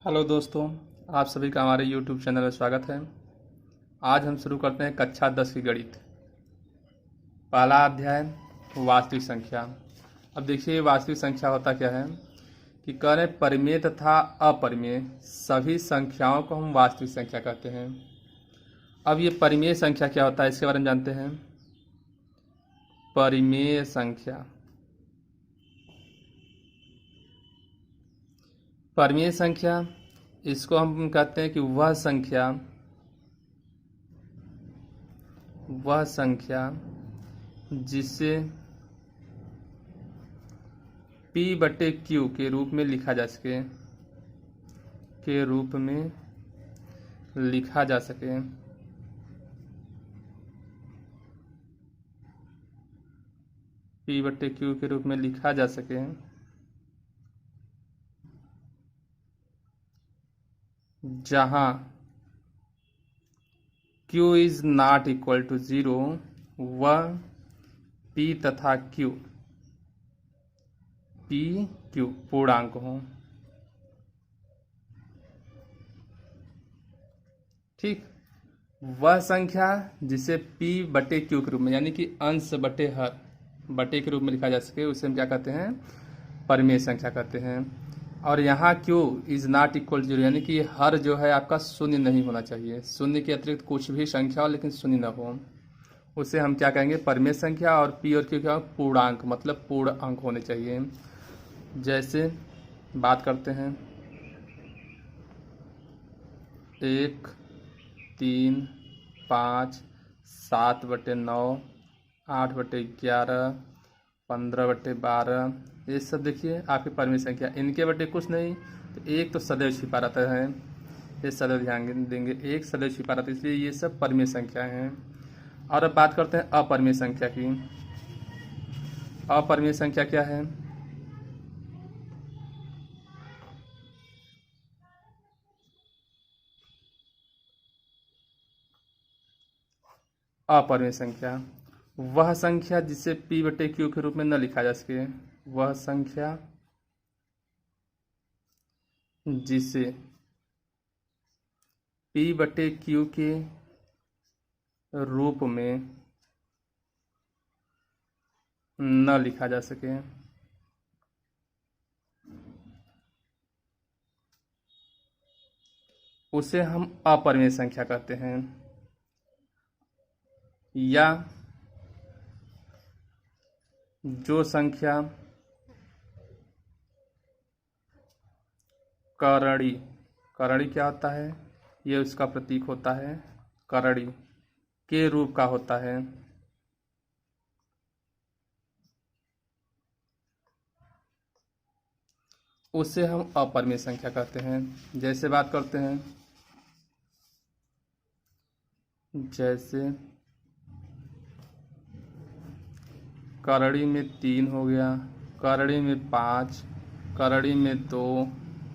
Hello दोस्तों, आप सभी का हमारे YouTube चैनल में स्वागत है। आज हम शुरू करते हैं कक्षा 10 की गणित। पहला अध्याय वास्तविक संख्या। अब देखिए वास्तविक संख्या होता क्या है कि कह रहे परिमेय तथा अपरिमेय सभी संख्याओं को हम वास्तविक संख्या कहते हैं। अब ये परिमेय संख्या क्या होता है इसके बारे में जानते हैं। परिमेय संख्या, परिमेय संख्या इसको हम कहते हैं कि वह संख्या जिसे P/Q के रूप में लिखा जा सके, P/Q के रूप में लिखा जा सके जहां Q is not equal to 0, वह P तथा Q पूर्णांक हो। ठीक, वह संख्या जिसे P/Q के रूप में यानी कि अंश बटे हर बटे के रूप में लिखा जा सके उसे हम क्या कहते हैं, परिमेय संख्या कहते हैं। और यहाँ Q is not equal to 0 यानी कि हर जो है आपका शून्य नहीं होना चाहिए। शून्य के अतिरिक्त कुछ भी संख्या हो लेकिन शून्य न हो, उसे हम क्या कहेंगे, परिमेय संख्या। और P और Q क्या, पूर्णांक, मतलब पूर्ण अंक होने चाहिए। जैसे बात करते हैं 1, 3, 5, 7/9, 8/11, 15/12, ये सब देखिए आपकी परिमेय संख्या। इनके बटे कुछ नहीं तो एक तो सदैव छिपा रहता है, ये सदैव ध्यान देंगे, एक सदैव छिपा रहता है, इसलिए ये सब परिमेय संख्या हैं। और अब बात करते हैं अपरिमेय संख्या की। अपरिमेय संख्या क्या है, अपरिमेय संख्या वह संख्या जिसे P/Q के रूप में न लिखा जा सके, वह संख्या जिसे P/Q के रूप में न लिखा जा सके, उसे हम अपरिमेय संख्या कहते हैं। या जो संख्या करड़ी, करड़ी क्या होता है, ये उसका प्रतीक होता है, करड़ी के रूप का होता है, उसे हम अपरिमेय संख्या कहते हैं। जैसे बात करते हैं, जैसे करड़ी में 3 हो गया, करड़ी में 5, करड़ी में 2,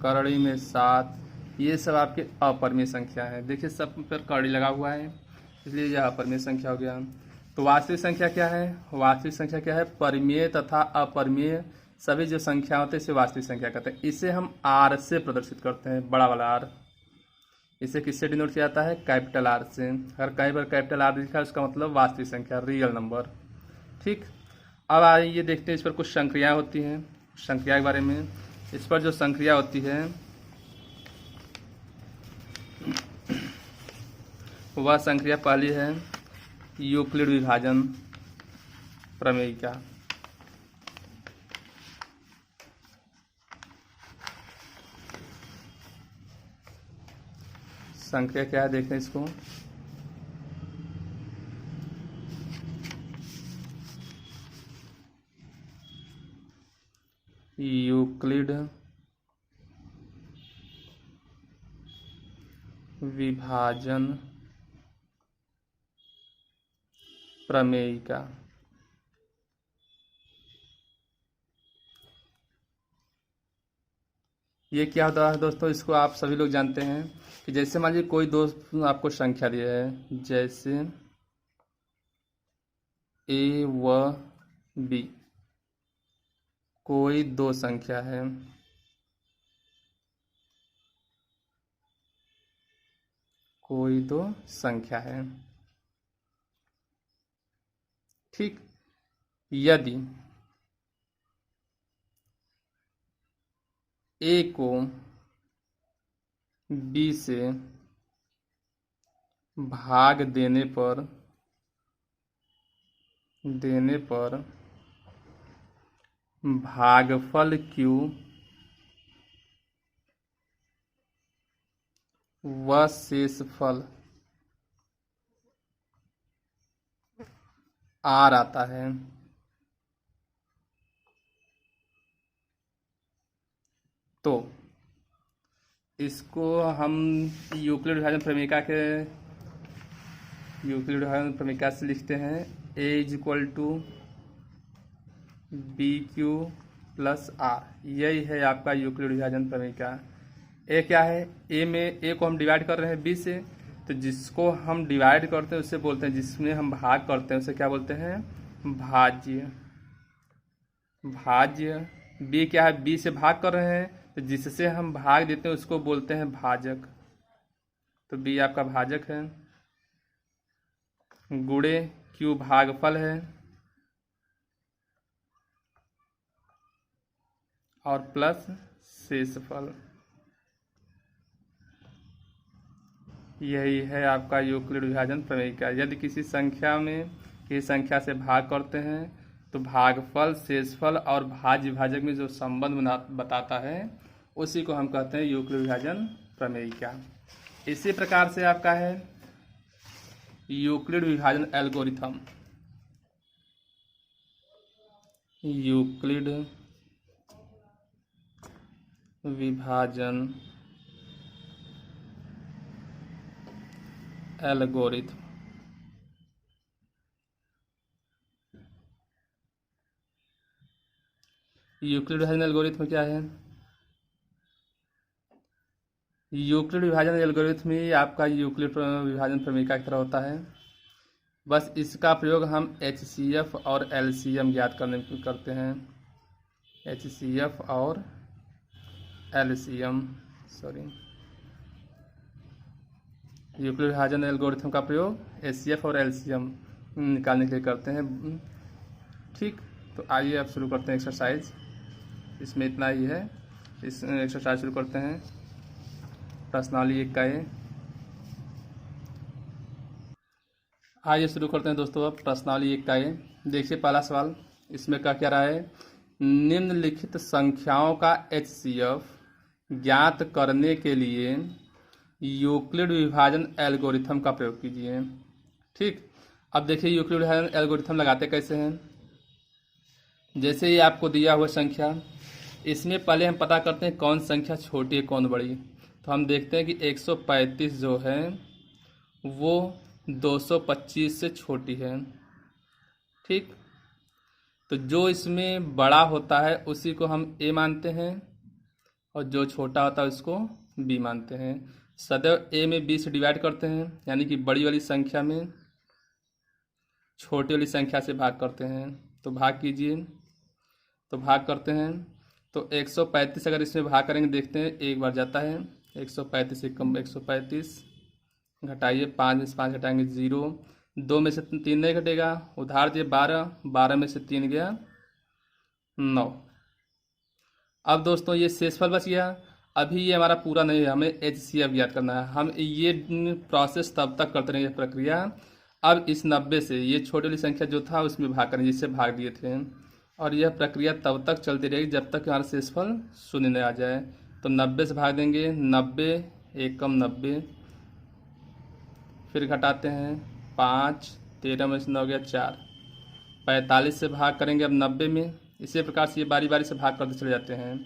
करड़ी में 7, ये सब आपके अपरिमेय संख्या है। देखिए सब पर करड़ी लगा हुआ है, इसलिए यह अपरिमेय संख्या हो गया। तो वास्तविक संख्या क्या है, वास्तविक संख्या क्या है, परिमेय तथा अपरिमेय सभी जो संख्या होते हैं इसे वास्तविक संख्या कहते हैं। इसे हम R से प्रदर्शित करते हैं, बड़ा वाला R। इसे किससे डिनोट किया जाता है, कैपिटल R से। अगर कहीं पर कैपिटल R लिखा है उसका मतलब वास्तविक संख्या, रियल नंबर। ठीक, अब आइए देखते हैं इस पर कुछ संक्रियाएं होती हैं, संक्रिया के बारे में। इस पर जो संक्रिया होती है वह संक्रिया पहली है यूक्लिड विभाजन प्रमेयिका। संक्रिया क्या है देखते हैं इसको, यूक्लिड विभाजन प्रमेयिका। ये क्या होता है दोस्तों, इसको आप सभी लोग जानते हैं कि जैसे मान लीजिए कोई दोस्त आपको संख्या दिया है, जैसे A व B, कोई दो संख्या है, कोई दो संख्या है। ठीक, यदि ए को बी से भाग देने पर भागफल क्यू व शेषफल आर आता है, तो इसको हम यूक्लिड विभाजन प्रमेयिका से लिखते हैं। A is equal to B Q plus R. यही है आपका यूक्लिड विभाजन प्रमेयिका। ए क्या है? ए को हम डिवाइड कर रहे हैं बी से, तो जिसको हम डिवाइड करते हैं उससे बोलते हैं, जिसमें हम भाग करते हैं उसे क्या बोलते हैं? भाज्य। बी क्या है? बी से भाग कर रहे हैं, तो जिससे हम भाग देते हैं उसको बोलते हैं भाजक। तो बी आपका भाजक है। गुणे क्यू भागफल है, और प्लस शेषफल। यही है आपका यूक्लिड विभाजन प्रमेयिका। यदि किसी संख्या से भाग करते हैं तो भागफल, शेषफल और भाज्य विभाजक में जो संबंध बताता है उसी को हम कहते हैं यूक्लिड विभाजन प्रमेयिका। इसी प्रकार से आपका है यूक्लिड विभाजन एल्गोरिथम। यूक्लिड विभाजन एल्गोरिथम। यूक्लिड विभाजन एल्गोरिथम क्या है? यूक्लिड विभाजन एल्गोरिथम ही आपका यूक्लिड विभाजन प्रमेयिका की तरह होता है। बस इसका प्रयोग हम HCF और LCM ज्ञात करने में करते हैं। HCF और LCM, यूक्लिड विभाजन एल्गोरिथम का प्रयोग HCF और LCM निकालने के लिए करते हैं। ठीक, तो आइए अब शुरू करते हैं एक्सरसाइज। इसमें इतना ही है। इस एक्सरसाइज शुरू करते हैं। प्रश्नावली 1 का ए। आइए शुरू करते हैं दोस्तों अब प्रश्नावली 1 का ए। देखिए पहला सवाल, इसमें क्या कह रहा है? निम्नलिखित संख्याओं का HCF ज्ञात करने के लिए यूक्लिड विभाजन एल्गोरिथम का प्रयोग कीजिए। ठीक, अब देखिए यूक्लिड विभाजन एल्गोरिथम लगाते कैसे हैं। जैसे ही आपको दिया हुआ संख्या, इसमें पहले हम पता करते हैं कौन संख्या छोटी है कौन बड़ी। तो हम देखते हैं कि 135 जो है वो 225 से छोटी है। ठीक, तो जो इसमें बड़ा होता है उसी को हम ए मानते हैं, और जो छोटा होता है उसको बी मानते हैं। सदैव ए में बी से डिवाइड करते हैं, यानी कि बड़ी वाली संख्या में छोटी वाली संख्या से भाग करते हैं। तो भाग कीजिए, तो भाग करते हैं। तो 135 अगर इसमें भाग करेंगे, देखते हैं एक बार जाता है। 135 से कम 135 घटाइए, 5 में से 5 घटाएंगे 0, 2 में से 3 नहीं घटेगा, उधार दिए 12, 12 में से 3 गया 9। अब दोस्तों ये शेषफल बच गया। अभी ये हमारा पूरा नहीं है, हमें HCF ज्ञात करना है। हम ये प्रोसेस तब तक करते रहेंगे प्रक्रिया। अब इस 90 से ये छोटी वाली संख्या जो था उसमें भाग करेंगे, जिससे भाग दिए थे, और यह प्रक्रिया तब तक चलती रहेगी जब तक हमारा शेषफल शून्य न आ जाए। तो 90 से भाग देंगे, 90 एकम 90, फिर घटाते हैं 5, 13 में से 9 गया 4, 45 से भाग करेंगे अब 90 में। इसी प्रकार से ये बारी बारी से भाग करते चले जाते हैं।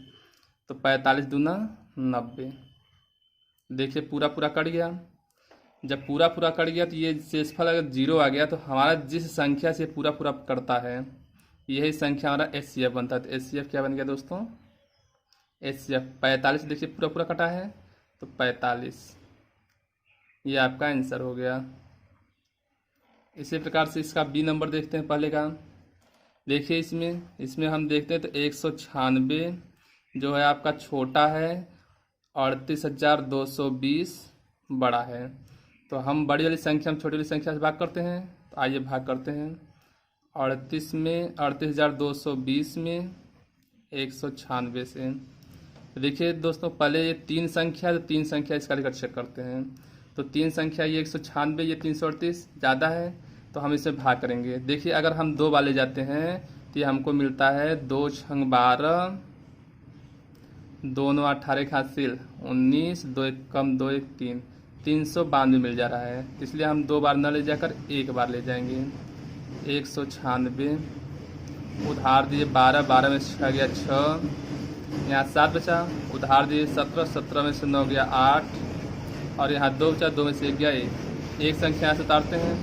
तो 45 दूना 90। देखिए पूरा पूरा कट गया। जब पूरा पूरा कट गया तो ये शेषफल अगर 0 आ गया तो हमारा जिस संख्या से पूरा पूरा कटता है यही संख्या हमारा HCF बनता है। तो HCF क्या बन गया दोस्तों? HCF 45। देखिए पूरा पूरा कटा है तो 45, ये आपका आंसर हो गया। इसी प्रकार से इसका बी नंबर देखते हैं पहले का। देखिए इसमें हम देखते हैं तो 196 जो है आपका छोटा है, 38,220 बड़ा है। तो हम बड़ी वाली संख्या हम छोटी वाली संख्या से भाग करते हैं। तो आइए भाग करते हैं। 38 में 38,220 में 196 से। तो देखिए दोस्तों, पहले ये 3 संख्या, तो 3 संख्या इसका रिकट चेक करते हैं। तो 3 संख्या ये 196, ये 338 ज़्यादा है, तो हम इसे भाग करेंगे। देखिए अगर हम 2 बार ले जाते हैं तो ये हमको मिलता है 2 छंग 12, 2 9 18 हासिल 19, 2 1 कम 2 1 3, 392 मिल जा रहा है। इसलिए हम 2 बार न ले जाकर 1 बार ले जाएंगे। 196 उधार दिए 12, 12 में से 6 गया 6, यहाँ 7 बचा। उधार दिए 17, 17 में से 9 गया 8, और यहाँ 2 बचा, 2 में से 1 गया 1। एक संख्या यहाँ से उतारते हैं।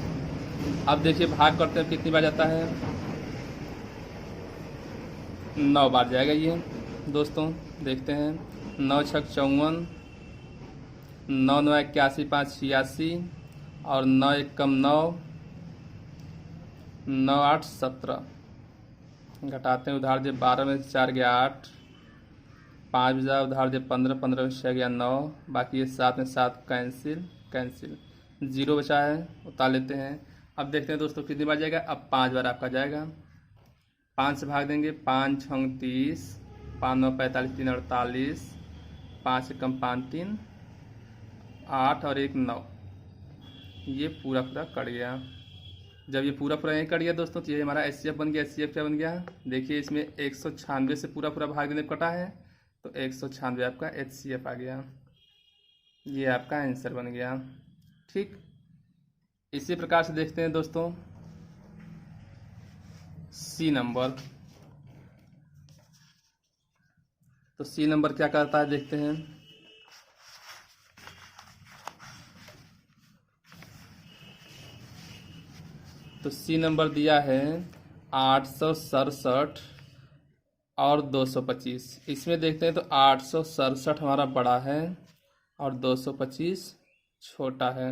अब देखिए भाग करते हैं, कितनी बार जाता है? 9 बार जाएगा ये दोस्तों। देखते हैं। 9 छक 54, 9 9 81, 5 86, और 9 1 कम 9, 9 8 17। घटाते हैं। उधार दिए 12 में से 4 गया 8, 5 बजा। उधार दिए 15, 15 में से 6 गया 9, बाकी ये 7 में 7 कैंसिल कैंसिल, 0 बचा है, उतार लेते हैं। अब देखते हैं दोस्तों कितनी बार जाएगा। अब 5 बार आपका जाएगा। 5 से भाग देंगे। 5 छंग 30, 5 9 45, 3 48, 5 से कम 5 3 8, और 1 9। ये पूरा पूरा कट गया। जब ये पूरा पूरा यहीं कट गया दोस्तों, तो ये हमारा HCF बन गया। HCF क्या बन गया? देखिए इसमें 196 से पूरा पूरा भाग देने कटा है, तो 196 आपका HCF आ गया। ये आपका आंसर बन गया। ठीक, इसी प्रकार से देखते हैं दोस्तों C नंबर। तो C नंबर क्या करता है देखते हैं। तो C नंबर दिया है 867 और 225। इसमें देखते हैं तो 867 हमारा बड़ा है और 225 छोटा है।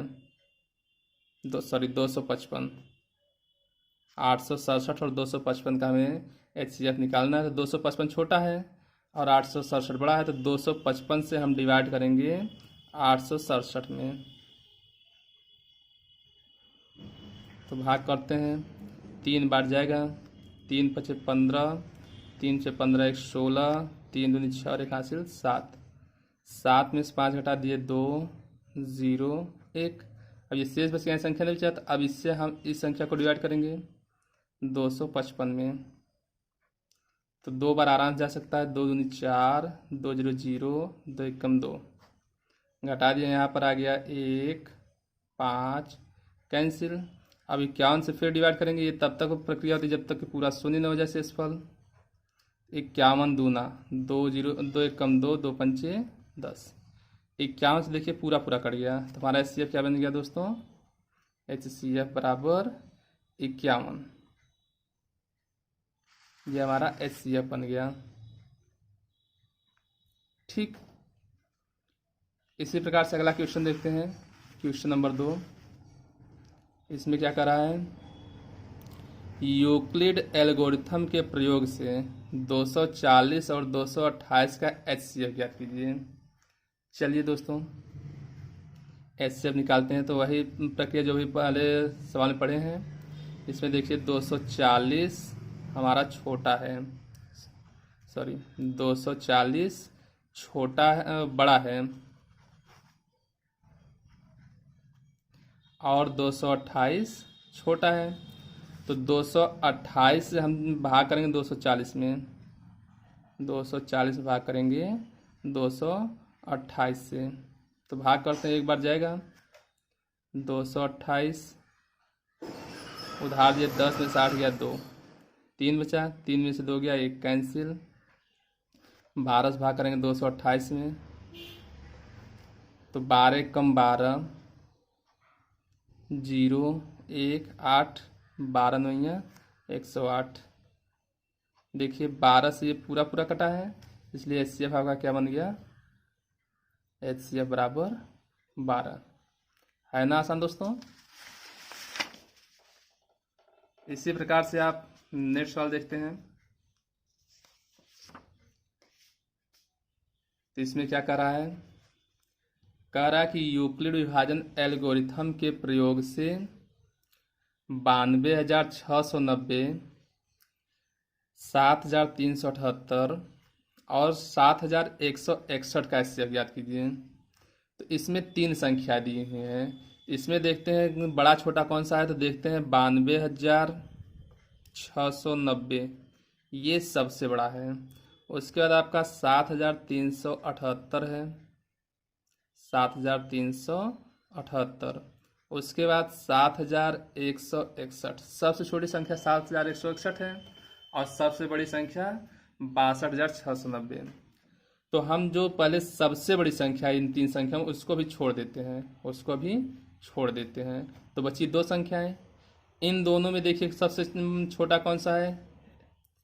255। 867 और 255 का हमें HCF निकालना है। तो 255 छोटा है और 867 बड़ा है, तो 255 से हम डिवाइड करेंगे 867 में। तो भाग करते हैं। 3 बार जाएगा। 3 5 15, 3 से 15 1 16, 3 दूनी 6 और 1 हासिल 7। 7 में से 5 घटा दिए 2 0 1। अब ये शेष बच गया संख्या नहीं बचा, तो अब इससे हम इस संख्या को डिवाइड करेंगे 255 में। तो 2 बार आराम से जा सकता है। 2 दूनी 4, 2 0 0, 2 1 कम 2। घटा दिया, यहाँ पर आ गया 1 5 कैंसिल। अब 51 से फिर डिवाइड करेंगे। ये तब तक प्रक्रिया होती है जब तक कि पूरा शून्य न हो जाए शेषफल। 51 दूना 2 0, 2 1 कम 2, 2 पंचे 10। 51 से देखिए पूरा पूरा कट गया। तो हमारा HCF क्या बन गया दोस्तों? HCF बराबर 51। ये हमारा HCF बन गया। ठीक, इसी प्रकार से अगला क्वेश्चन देखते हैं। Question number 2। इसमें क्या कर रहा है? यूक्लिड एल्गोरिथम के प्रयोग से 240 और 228 का HCF ज्ञात कीजिए। चलिए दोस्तों HCF निकालते हैं। तो वही प्रक्रिया जो भी पहले सवाल में पढ़े हैं। इसमें देखिए 240 हमारा छोटा है, 240 छोटा है, बड़ा है, और 228 छोटा है। तो 228 से हम भाग करेंगे 240 में। 240 में भाग करेंगे 228 से। तो भाग करते हैं, एक बार जाएगा। 228 उधार दिए 10 में 60 गया 2, 3 बचा। 3 में से 2 गया 1 कैंसिल। 12 से भाग करेंगे 228 में। तो 12 कम 12, 0 1 8, 12 9 108। देखिए 12 से ये पूरा पूरा कटा है, इसलिए HCF आपका क्या बन गया? HCF बराबर 12। है ना आसान दोस्तों? इसी प्रकार से आप नेक्स्ट सवाल देखते हैं। तो इसमें क्या कर रहा है? कह रहा है कि यूक्लिड विभाजन एल्गोरिथम के प्रयोग से 92,690, 7,378 और 7,161 का HCF ज्ञात कीजिए। तो इसमें 3 संख्या दी हुई हैं। इसमें देखते हैं बड़ा छोटा कौन सा है, तो देखते हैं 92,690, ये सबसे बड़ा है। उसके बाद आपका 7,378 है, 7,378। उसके बाद 7,161, सबसे छोटी संख्या 7,161 है और सबसे बड़ी संख्या 62,690। तो हम जो पहले सबसे बड़ी संख्या इन 3 संख्याओं उसको भी छोड़ देते हैं, उसको भी छोड़ देते हैं। तो बची 2 संख्याएं। इन दोनों में देखिए सबसे छोटा कौन सा है,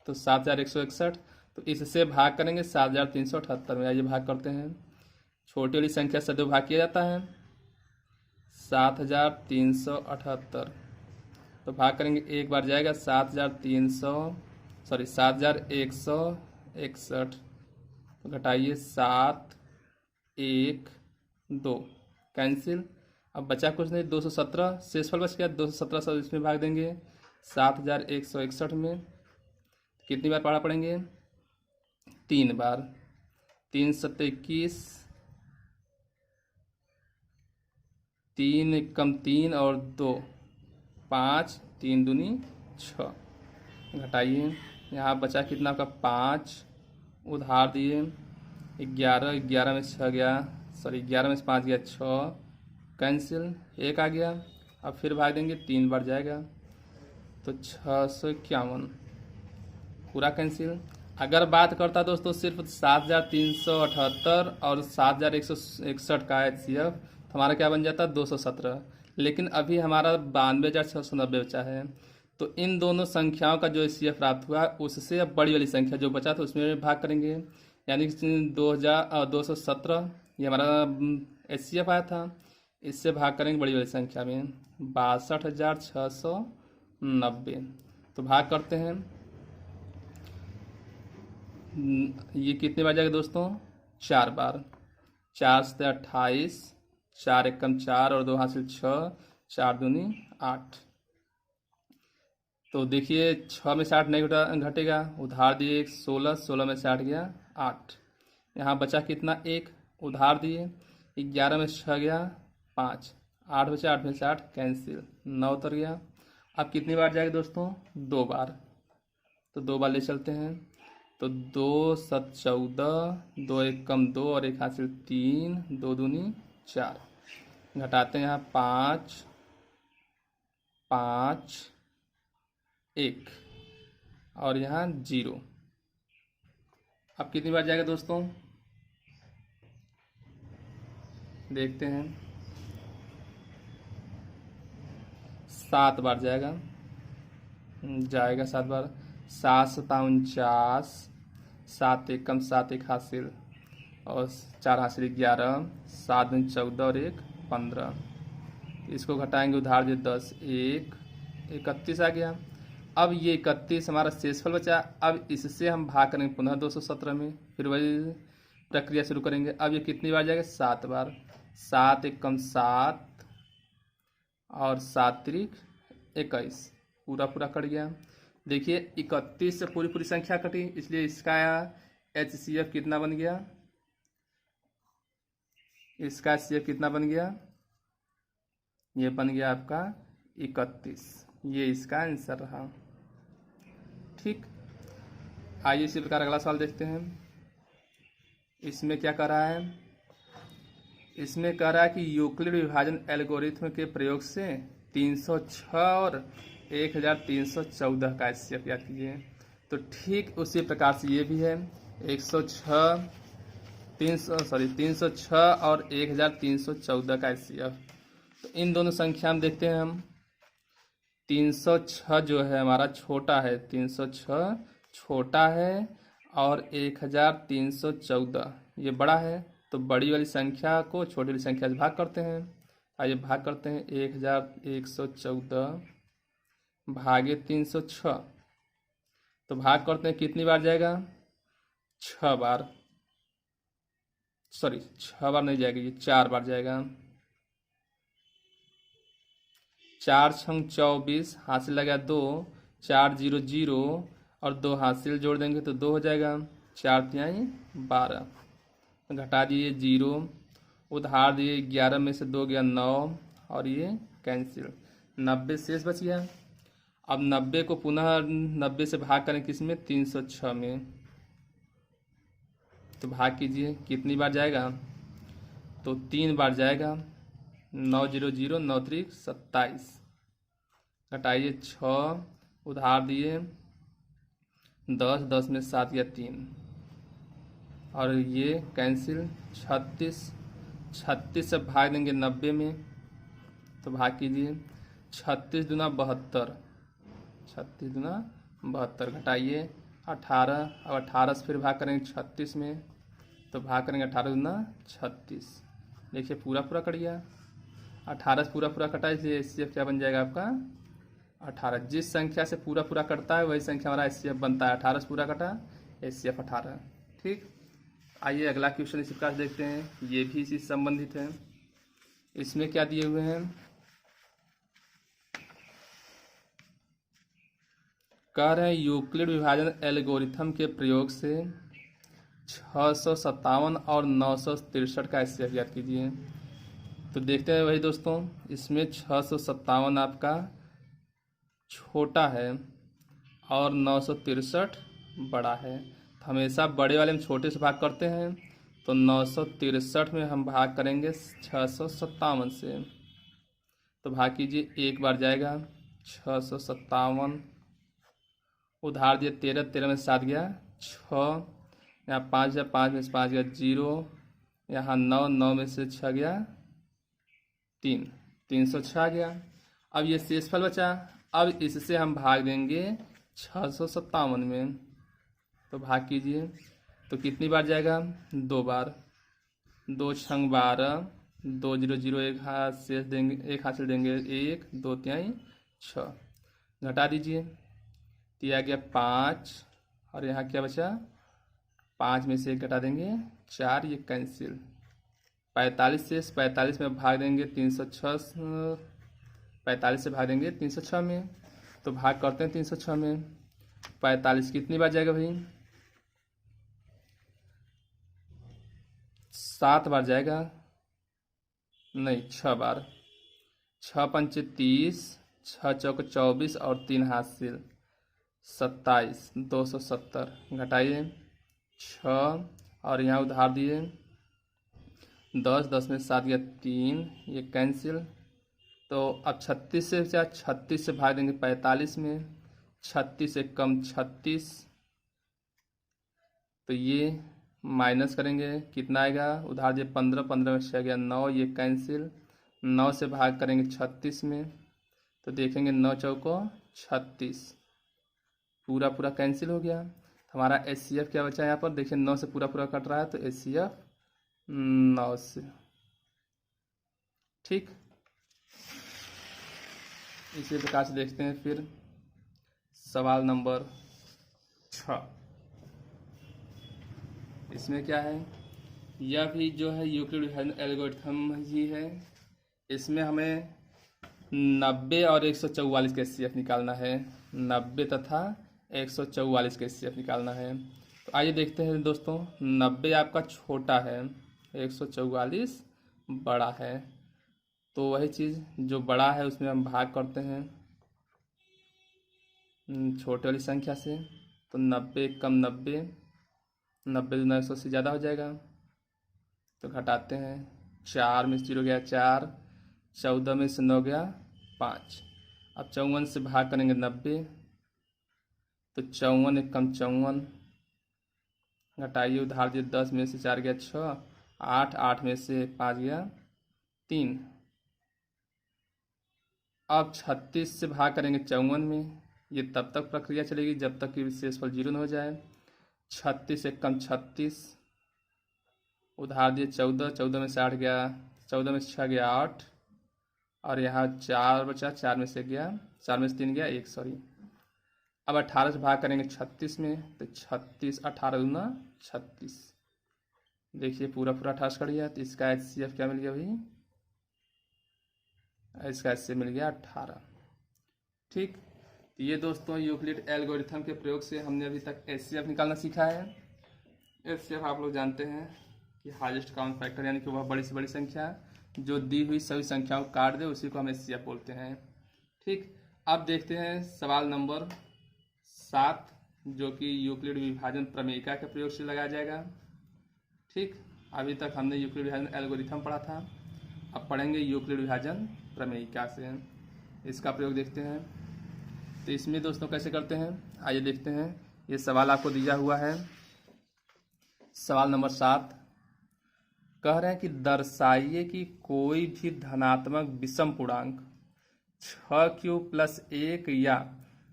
तो 7,161। तो इससे भाग करेंगे 7,378 में। आइए भाग करते हैं। छोटी वाली संख्या से 2 भाग किया जाता है, 7,378। तो भाग करेंगे, एक बार जाएगा 7,161। तो घटाइए 7, 1, 2, कैंसिल। अब बचा कुछ नहीं, 217 शेषफल बच गया। 217 सब इसमें भाग देंगे 7,161 में। कितनी बार पढ़ा पड़ेंगे, 3 बार। 3 7 21, 3 कम 3 और 2 5, 3 दूनी 6। घटाइए, यहाँ बचा कितना का 5, उधार दिए 11, 11 में 6 गया, 11 में 5 गया 6, कैंसिल, 1 आ गया। अब फिर भाग देंगे, 3 बार जाएगा, तो 651 पूरा कैंसिल। अगर बात करता दोस्तों सिर्फ 7,378 और 7,161 का HCF, तो हमारा क्या बन जाता 217। लेकिन अभी हमारा 92,690 बचा है। तो इन दोनों संख्याओं का जो HCF प्राप्त हुआ उससे अब बड़ी वाली संख्या जो बचा था उसमें भाग करेंगे, यानी कि 217 ये हमारा HCF आया था। इससे भाग करेंगे बड़ी वाली संख्या में 62,690। तो भाग करते हैं, ये कितने बार जाएगा दोस्तों, 4 बार। 4 से 28, 4 एकम 4 और 2 हासिल 6, 4 दूनी 8। तो देखिए 6 में से 8 नहीं घटेगा, उधार दिए 16, 16 में से 8 गया 8। यहाँ बचा कितना, 1, उधार दिए 11 में 6 गया 5, 8 बचा, 8 में से 8 कैंसिल, 9 उतर गया। अब कितनी बार जाएगा दोस्तों, 2 बार। तो 2 बार ले चलते हैं। तो 2 7 14, 2 एकम 2 और 1 हासिल 3, 2 दूनी 4। घटाते हैं, यहाँ 5, 5, 1 और यहाँ 0। अब कितनी बार जाएगा दोस्तों, देखते हैं, 7 बार जाएगा। 7 बार। 7 7 49, 7 एकम 7, 1 हासिल और 4 हासिल 11, 7 दूनी 14 और 1 15। इसको घटाएंगे, उधार दे 10, 1 31 आ गया। अब ये 31 हमारा शेषफल बचा। अब इससे हम भाग करेंगे पुनः 217 में, फिर वही प्रक्रिया शुरू करेंगे। अब ये कितनी बार जाएगा, 7 बार। 7 एकम 7 और 7 त्रिक 21, पूरा कट गया। देखिए 31 से पूरी संख्या कटी, इसलिए इसका HCF कितना बन गया, इसका HCF कितना बन गया, ये बन गया आपका 31। ये इसका आंसर रहा। ठीक, आइए इसी प्रकार अगला सवाल देखते हैं। इसमें क्या कर रहा है, इसमें कह रहा है कि यूक्लिड विभाजन एल्गोरिथ्म के प्रयोग से 306 और 1,314 का HCF ज्ञात कीजिए। तो ठीक उसी प्रकार से ये भी है, 306 और 1,314 का HCF। तो इन दोनों संख्या में देखते हैं हम, 306 जो है हमारा छोटा है, 306 छोटा है और 1,314 ये बड़ा है। तो बड़ी वाली संख्या को छोटी वाली संख्या से भाग करते हैं। आइए भाग करते हैं, 1,114 भागे 306। तो भाग करते हैं, कितनी बार जाएगा, 6 बार। सॉरी 6 बार नहीं जाएगा, ये 4 बार जाएगा। 4 छंग 24, हासिल लगा 2, 4 0 0 और 2 हासिल जोड़ देंगे तो 2 हो जाएगा। 4 तिहाई 12, घटा दिए 0, उधार दिए 11 में से 2 गया 9 और ये कैंसिल। 90 शेष बच गया। अब 90 को पुनः 90 से भाग करें किस में, 306 में। तो भाग कीजिए, कितनी बार जाएगा, तो 3 बार जाएगा। 9 0 0 9 3 27, घटाइए 6, उधार दिए 10, 10 में 7 या 3 और ये कैंसिल। 36, 36 से भाग देंगे 90 में, तो भाग कीजिए 36 दूना 72, 36 दूना 72, घटाइए 18। अब 18 से फिर भाग करेंगे 36 में, तो भाग करेंगे 18 दूना 36। देखिए पूरा पूरा कट गया। 18 से पूरा पूरा कटा, इसलिए HCF क्या बन जाएगा आपका 18। जिस संख्या से पूरा पूरा कटता है वही संख्या हमारा HCF बनता है। 18 से पूरा कटा, HCF 18। ठीक, आइए अगला क्वेश्चन इसी प्रकार देखते हैं, ये भी इसी से संबंधित है। इसमें क्या दिए हुए हैं, कह रहे हैं यूक्लिड विभाजन एल्गोरिथम के प्रयोग से 657 और 963 का HCF याद कीजिए। तो देखते हैं वही दोस्तों, इसमें 657 आपका छोटा है और 963 बड़ा है। तो हमेशा बड़े वाले में छोटे से भाग करते हैं, तो 963 में हम भाग करेंगे 657 से। तो भाग कीजिए, एक बार जाएगा 657, उधार दिए 13, 13 में 7 गया 6, यहाँ 5 गया, 5 में से 5 गया 0, यहाँ 9, 9 में से 6 गया 3, 306 आ गया। अब ये शेषफल बचा, अब इससे हम भाग देंगे 657 में, तो भाग कीजिए, तो कितनी बार जाएगा, 2 बार। 2 छंग 12, 2 0 0 एक हाथ शेष देंगे, एक हासिल देंगे 1, 2 तिहाई 6, घटा दीजिए, दिया गया 5 और यहाँ क्या बचा, 5 में से 1 घटा देंगे 4, ये कैंसिल। 45 से 45 में भाग देंगे 306, 45 से भाग देंगे 306 में, तो भाग करते हैं 306 में। 45 कितनी बार जाएगा भाई, 7 बार जाएगा, नहीं 6 बार। 6 पंचे 30, 6 चौक 24 और 3 हासिल 27, 270, घटाइए 6 और यहाँ उधार दिए 10, 10 में 7 गया 3, ये कैंसिल। तो अब 36 से 36 से भाग देंगे 45 में, 36 से कम 36, तो ये माइनस करेंगे, कितना आएगा, उधार दिए 15, 15 में 6 गया 9, ये कैंसिल। 9 से भाग करेंगे 36 में, तो देखेंगे 9 चौको 36, पूरा पूरा कैंसिल हो गया। हमारा HCF क्या बचा है यहाँ पर, देखिए 9 से पूरा पूरा कट रहा है, तो HCF 9 से। ठीक, इसी प्रकार से देखते हैं फिर सवाल नंबर 6। इसमें क्या है, यह भी जो है यूक्लिड विभाजन एल्गोरिथम ही है। इसमें हमें 90 और 144 के HCF निकालना है, 90 तथा 144 के HCF निकालना है। तो आइए देखते हैं दोस्तों, 90 आपका छोटा है, 144 बड़ा है, तो वही चीज़ जो बड़ा है उसमें हम भाग करते हैं छोटे वाली संख्या से। तो 90 कम 90, 90 दूना 100 से ज़्यादा हो जाएगा, तो घटाते हैं। 4 में से 0 गया 4, 14 में से 9 गया 5। अब 54 से भाग करेंगे 90, तो 54 एक कम 54, घटाइए, उधार दिए 10 में से 4 गया 6, 8, 8 में से 5 गया 3। अब 36 से भाग करेंगे 54 में, ये तब तक प्रक्रिया चलेगी जब तक कि शेषफल 0 न हो जाए। 36 एक कम 36, उधार दिए 14, 14 में से 8 गया, 14 में से 6 गया 8 और यहाँ 4 बचा, 4 में से गया, 4 में से 3 गया 1, सॉरी। अब 18 से भाग करेंगे 36 में, तो 36, 18 दूना 36, देखिए पूरा पूरा 28 कट गया, तो इसका HCF क्या मिल गया भाई, इसका HCF मिल गया 18। ठीक, ये दोस्तों यूक्लिड एल्गोरिथम के प्रयोग से हमने अभी तक HCF निकालना सीखा है। HCF आप लोग जानते हैं कि हाईएस्ट कॉमन फैक्टर, यानी कि वह बड़ी से बड़ी संख्या जो दी हुई सभी संख्याओं को काट दे, उसी को हम HCF बोलते हैं। ठीक, अब देखते हैं सवाल नंबर 7, जो कि यूक्लिड विभाजन प्रमेयिका के प्रयोग से लगाया जाएगा। ठीक, अभी तक हमने यूक्लिड विभाजन एल्गोरिथम पढ़ा था, अब पढ़ेंगे यूक्लिड विभाजन प्रमेयिका से। इसका प्रयोग देखते हैं। तो इसमें दोस्तों कैसे करते हैं, आइए देखते हैं। ये सवाल आपको दिया हुआ है, सवाल नंबर 7 कह रहे हैं कि दर्शाइए कि कोई भी धनात्मक विषम पूर्णांक 6q+1 या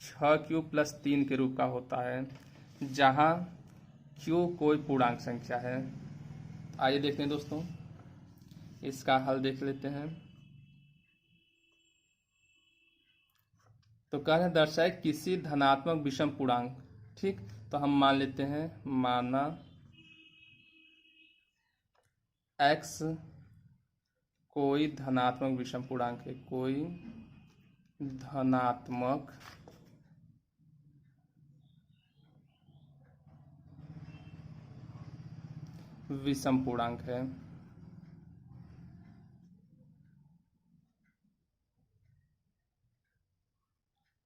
6q+3 के रूप का होता है, जहां q कोई पूर्णांक संख्या है। आइए देखते हैं दोस्तों, इसका हल देख लेते हैं। तो कह रहे हैं दर्शाए किसी धनात्मक विषम पूर्णांक। ठीक, तो हम मान लेते हैं, माना x कोई धनात्मक विषम पूर्णांक है, कोई धनात्मक विषम पूर्णांक है।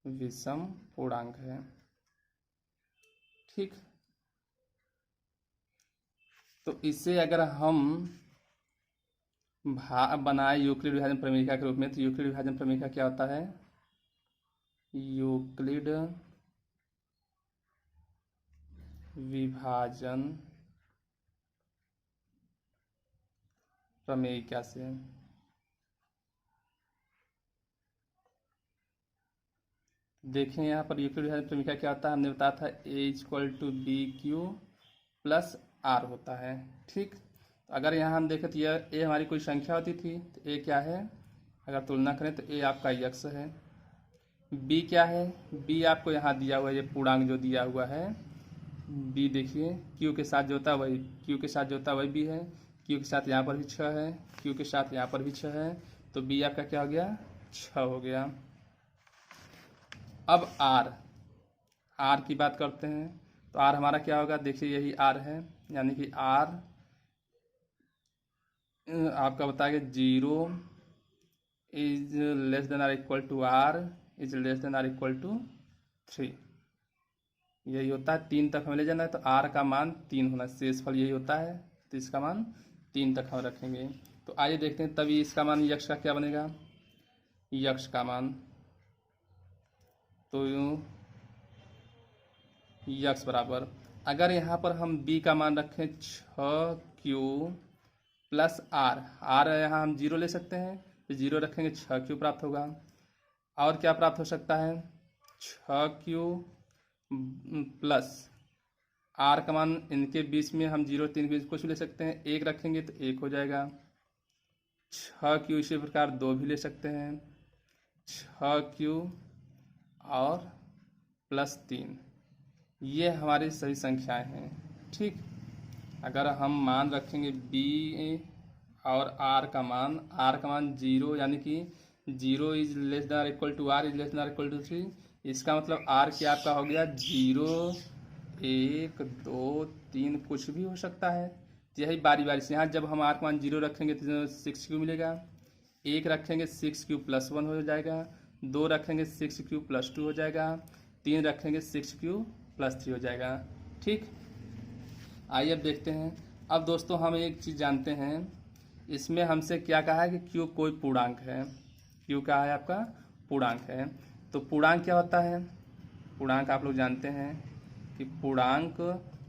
विषम पूर्णांक है। ठीक, तो इसे अगर हम बनाए यूक्लिड विभाजन प्रमेयिका के रूप में, तो यूक्लिड विभाजन प्रमेयिका क्या होता है, यूक्लिड विभाजन प्रमेयिका से देखें, यहाँ पर यूक्लिड विभाजन प्रमेयिका क्या होता है, हमने बताया था A=BQ+R होता है। ठीक, तो अगर यहाँ हम देखें तो यह A हमारी कोई संख्या होती थी, तो A क्या है, अगर तुलना करें तो A आपका x है। B क्या है, B आपको यहाँ दिया हुआ है, ये पूर्णांक जो दिया हुआ है B, देखिए Q के साथ जो होता है वही Q के साथ जो होता है वही B है, Q के साथ यहाँ पर भी 6 है, Q के साथ यहाँ पर भी 6 है, तो B आपका क्या हो गया, 6 हो गया। अब R की बात करते हैं, तो R हमारा क्या होगा, देखिए यही R है, यानी कि R आपका बताएगा 0 is less than R equal to R is less than R equal to 3। यही होता है, 3 तक हमें ले जाना है, तो R का मान 3 होना, शेषफल यही होता है, तो इसका मान 3 तक हम रखेंगे। तो आइए देखते हैं, तभी इसका मान यक्ष का क्या बनेगा, यक्ष का मान, तो यक्ष बराबर, अगर यहाँ पर हम B का मान रखें 6q+R, R यहाँ हम 0 ले सकते हैं, तो 0 रखेंगे 6q प्राप्त होगा। और क्या प्राप्त हो सकता है, 6q+R का मान, इनके बीच में हम 0 3 के बीच कुछ भी ले सकते हैं, 1 रखेंगे तो 1 हो जाएगा। 6q इसी प्रकार 2 भी ले सकते हैं, 6q और +3, ये हमारी सही संख्याएं हैं। ठीक, अगर हम मान रखेंगे B और R का मान 0, यानी कि 0 is less than R equal to R is less than R equal to 3, इसका मतलब R क्या आपका हो गया 0 1 2 3, कुछ भी हो सकता है। यही बारी बारी से, यहाँ जब हम R का मान 0 रखेंगे तो 6q मिलेगा, 1 रखेंगे 6q+1 हो जाएगा, 2 रखेंगे 6q+2 हो जाएगा, 3 रखेंगे 6q+3 हो जाएगा। ठीक, आइए अब देखते हैं। अब दोस्तों हम एक चीज़ जानते हैं, इसमें हमसे क्या कहा है कि Q कोई पूर्णांक है, Q क्या है आपका पूर्णांक है। तो पूर्णांक क्या होता है, पूर्णांक आप लोग जानते हैं कि पूर्णांक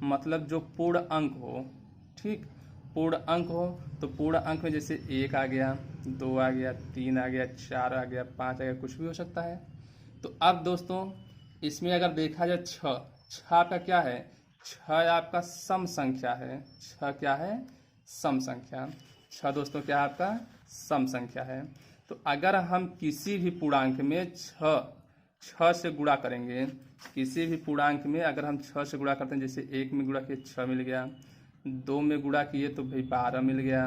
मतलब जो पूर्ण अंक हो। ठीक, पूर्ण अंक हो, तो पूर्ण अंक में जैसे 1 आ गया, 2 आ गया, 3 आ गया, 4 आ गया, 5 आ गया, कुछ भी हो सकता है। तो अब दोस्तों इसमें अगर देखा जाए 6 आपका क्या है, 6 आपका सम संख्या है। 6 क्या है, सम संख्या। 6 दोस्तों क्या है आपका सम संख्या है। तो अगर हम किसी भी पूर्णांक में 6 से गुणा करेंगे, किसी भी पूर्णांक में अगर हम 6 से गुणा करते हैं, जैसे 1 में गुणा किए 6 मिल गया, 2 में गुणा किए तो भाई 12 मिल गया।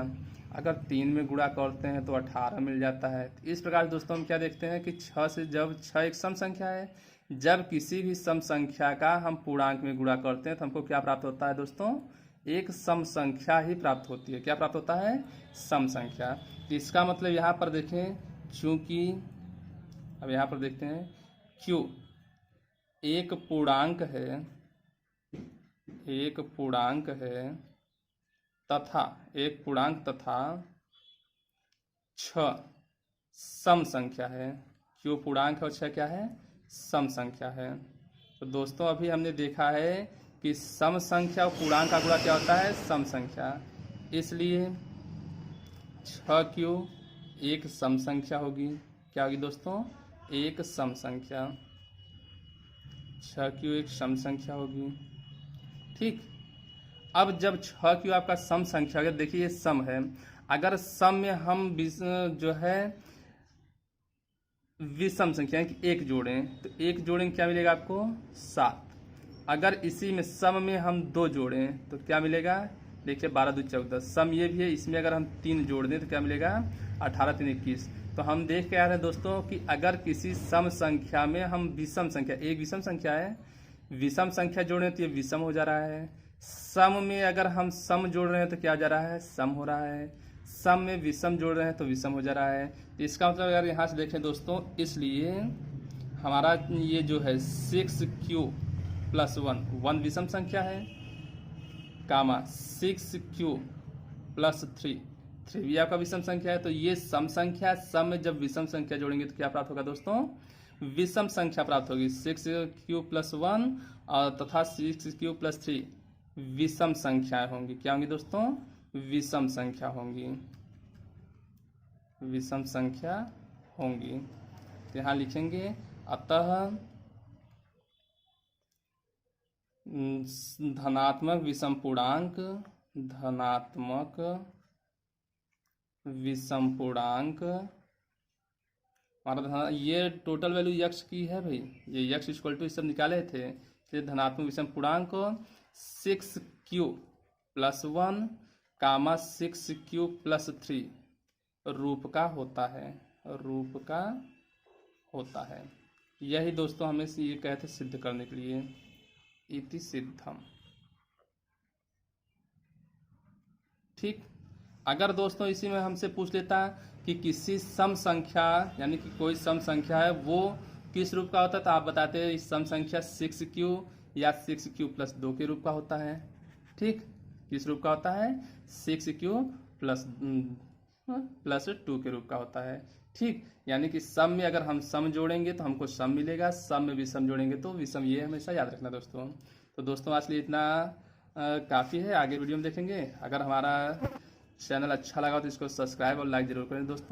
अगर 3 में गुणा करते हैं तो 18 मिल जाता है। तो इस प्रकार दोस्तों हम क्या देखते हैं कि 6 से, जब 6 एक सम संख्या है, जब किसी भी सम संख्या का हम पूर्णांक में गुणा करते हैं तो हमको क्या प्राप्त होता है दोस्तों, एक सम संख्या ही प्राप्त होती है। क्या प्राप्त होता है, सम संख्या। तो इसका मतलब यहाँ पर देखें, चूंकि अब यहाँ पर देखते हैं क्यों एक पूर्णांक है, एक पूर्णांक है तथा एक पूर्णांक तथा 6 सम संख्या है। क्यों पूर्णांक है और 6 क्या है, सम संख्या है। तो दोस्तों अभी हमने देखा है कि सम संख्या और पूर्णांक का गुणा क्या होता है, सम संख्या। इसलिए 6 क्यों एक सम संख्या होगी। क्या होगी दोस्तों, एक सम संख्या। 6 क्यों एक सम संख्या होगी। ठीक, अब जब 6 क्यों आपका सम संख्या, अगर देखिए ये सम है, अगर सम में हम जो है विषम संख्या कि 1 जोड़ें तो 1 जोड़ेंगे क्या मिलेगा आपको, 7। अगर इसी में सम में हम 2 जोड़ें तो क्या मिलेगा, देखिए 12 2 14। सम ये भी है, इसमें अगर हम 3 जोड़ दें तो क्या मिलेगा, 18 3 21। तो हम देख के आ रहे हैं दोस्तों कि अगर किसी सम संख्या में हम विषम संख्या, एक विषम संख्या है, विषम संख्या जोड़ें तो ये विषम हो जा रहा है। सम में अगर हम सम जोड़ रहे हैं तो क्या हो जा रहा है, सम हो रहा है। सम में विषम जोड़ रहे हैं तो विषम हो जा रहा है। तो इसका मतलब अगर यहाँ से देखें दोस्तों, इसलिए हमारा ये जो है 6q + 1 विषम संख्या है, कामा 6q + 3 भी आपका विषम संख्या है। तो ये सम संख्या, सम में जब विषम संख्या जोड़ेंगे तो क्या प्राप्त होगा दोस्तों, विषम संख्या प्राप्त होगी। 6q + 1 और तथा 6q + 3 विषम संख्या होंगी। क्या होंगी दोस्तों, विषम संख्या होंगी, विषम संख्या होंगी। तो यहाँ लिखेंगे अतः धनात्मक विषम पूर्णांक, धनात्मक विषम पूर्णांक हमारा ये टोटल वैल्यू यक्ष की है भाई, ये यक्ष इक्वल टू सब निकाले थे। तो धनात्मक विषम पूर्णांक 6q + 1 कामा 6q + 3 रूप का होता है, रूप का होता है। यही दोस्तों हमें ये कहते सिद्ध करने के लिए, इति सिद्धम। ठीक, अगर दोस्तों इसी में हमसे पूछ लेता कि किसी सम संख्या, यानी कि कोई सम संख्या है वो किस रूप का होता है, तो आप बताते हैं इस सम संख्या 6q या 6q + 2 के रूप का होता है। ठीक, किस रूप का होता है, 6q + 2 के रूप का होता है। ठीक, यानी कि सम में अगर हम सम जोड़ेंगे तो हमको सम मिलेगा, सम में विषम जोड़ेंगे तो विषम। ये हमेशा याद रखना दोस्तों। तो दोस्तों आज के लिए इतना काफ़ी है, आगे वीडियो में देखेंगे। अगर हमारा चैनल अच्छा लगा तो इसको सब्सक्राइब और लाइक जरूर करें दोस्तों।